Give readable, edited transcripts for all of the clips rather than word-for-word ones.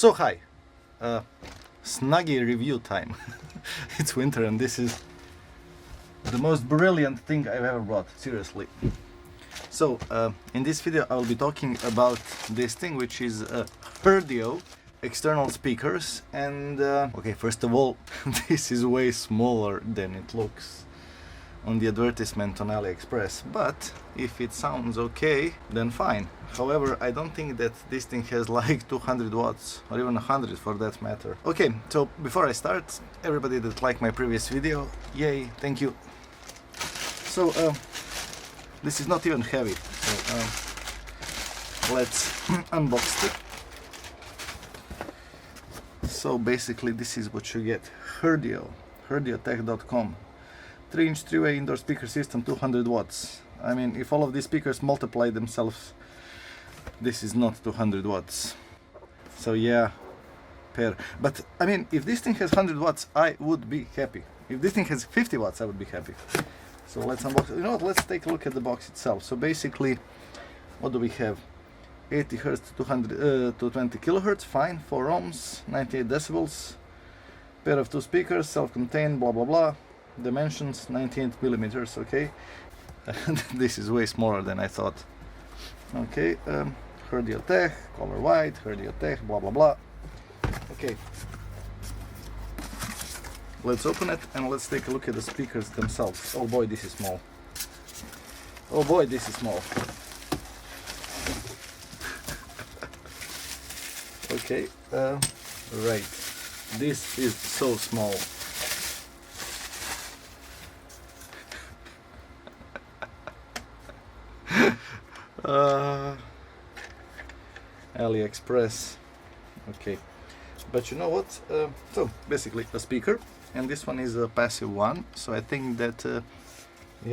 So hi, Snuggie review time. It's winter and this is the most brilliant thing I've ever bought, seriously. So in this video I will be talking about this thing, which is Heardio external speakers. And okay, first of all, this is way smaller than it looks on the advertisement on Aliexpress, but if it sounds okay, then fine. However, I don't think that this thing has like 200 watts or even 100 for that matter. Okay, so before I start, everybody that liked my previous video, yay, thank you. So this is not even heavy, so let's unbox it. So basically this is what you get. Heardiotech.com 3-inch 3-way indoor speaker system, 200 watts. I mean, if all of these speakers multiply themselves, this is not 200 watts. So yeah, pair. But I mean, if this thing has 100 watts, I would be happy. If this thing has 50 watts, I would be happy. So let's unbox it. You know what, let's take a look at the box itself. So basically, what do we have? 80 Hz to 220 kilohertz, fine, 4 ohms, 98 decibels, pair of 2 speakers, self-contained, blah blah blah. Dimensions 98 millimeters, okay. This is way smaller than I thought. Okay, Heardio Tech, color white, Heardio Tech, blah blah blah. Okay, let's open it and let's take a look at the speakers themselves. Oh boy, this is small. Oh boy, this is small. Okay, right, this is so small. Aliexpress. Okay, but you know what, so basically a speaker, and this one is a passive one, so I think that the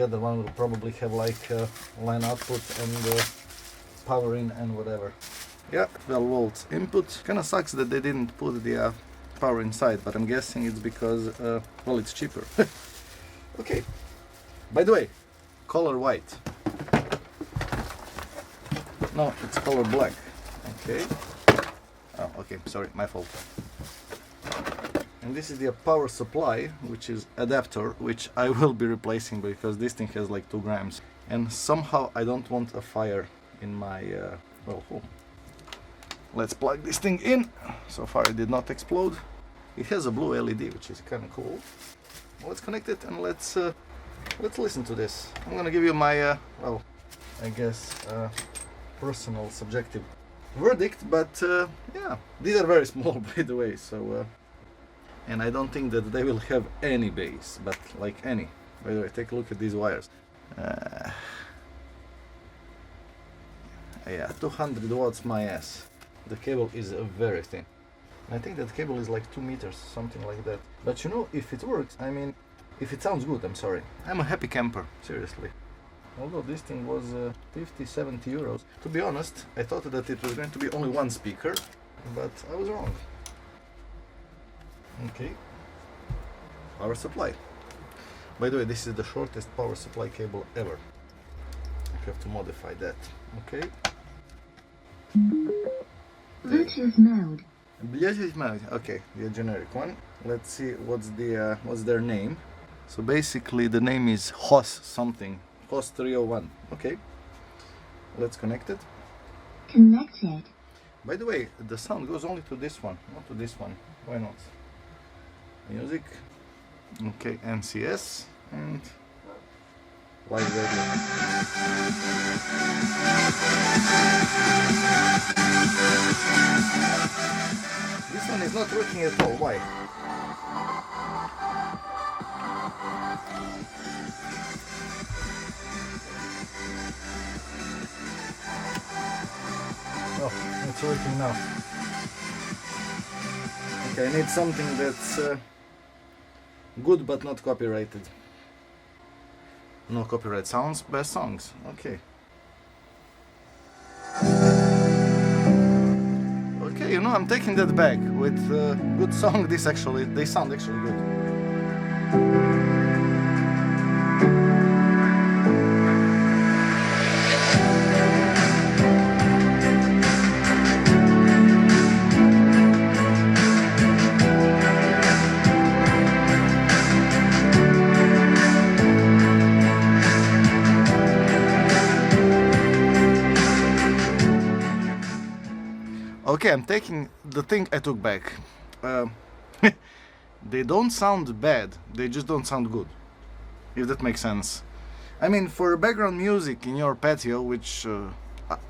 other one will probably have like line output and power in and whatever. Yeah, 12 volts input. Kinda sucks that they didn't put the power inside, but I'm guessing it's because well, it's cheaper. Okay, by the way, color white. No, it's color black. Okay. Oh, okay, sorry, my fault. And this is the power supply, which is adapter, which I will be replacing because this thing has like 2 grams. And somehow I don't want a fire in my, well, let's plug this thing in. So far it did not explode. It has a blue LED, which is kind of cool. Let's connect it and let's listen to this. I'm gonna give you my, well, I guess, personal subjective verdict, but yeah, these are very small by the way, so and I don't think that they will have any bass, but like any. By the way, take a look at these wires. Yeah, 200 watts my ass. The cable is very thin. I think that cable is like 2 meters, something like that. But you know, if it works, I mean, if it sounds good, I'm sorry, I'm a happy camper, seriously. Although this thing was 50-70 euros. To be honest, I thought that it was going to be only one speaker, but I was wrong. Okay. Power supply. By the way, this is the shortest power supply cable ever. I have to modify that. Okay. Bluetooth mode. Bluetooth mode. Okay, the generic one. Let's see what's their name. So basically the name is HOS something. HOS-301. Okay, let's connect it. Connected. By the way, the sound goes only to this one, not to this one. Why not? Music. Okay, NCS and live radio. This one is not working at all. Why? Oh, it's working now. Okay, I need something that's good but not copyrighted. No copyright sounds, best songs. Okay. Okay, you know, I'm taking that back. With good song, they sound actually good. Okay, I'm taking the thing I took back. They don't sound bad, they just don't sound good, if that makes sense. I mean, for background music in your patio, which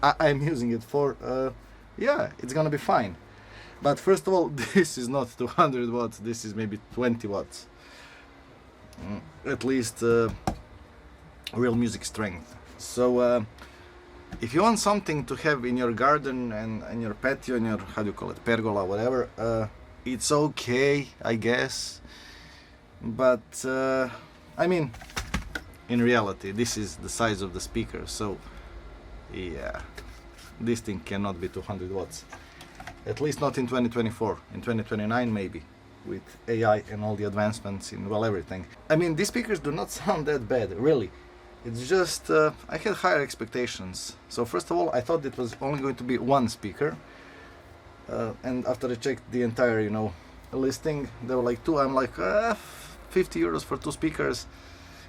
I'm using it for, yeah, it's gonna be fine. But first of all, this is not 200 watts, this is maybe 20 watts. At least real music strength. So if you want something to have in your garden and in your patio, in your, how do you call it, pergola, whatever, it's okay, I guess. But I mean, in reality, this is the size of the speaker, so yeah, this thing cannot be 200 watts. At least not in 2024. In 2029 maybe, with AI and all the advancements in, well, everything. I mean, these speakers do not sound that bad, really. It's just, I had higher expectations. So first of all, I thought it was only going to be one speaker. And after I checked the entire, you know, listing, there were like two. I'm like, 50 euros for two speakers.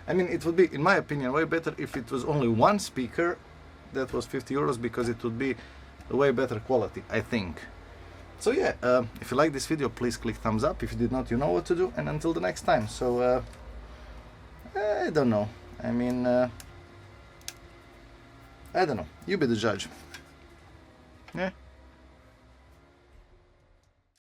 I mean, it would be, in my opinion, way better if it was only one speaker that was 50 euros, because it would be a way better quality, I think. So yeah, if you like this video, please click thumbs up. If you did not, you know what to do. And until the next time. So, I don't know. I mean, I don't know. You be the judge. Yeah.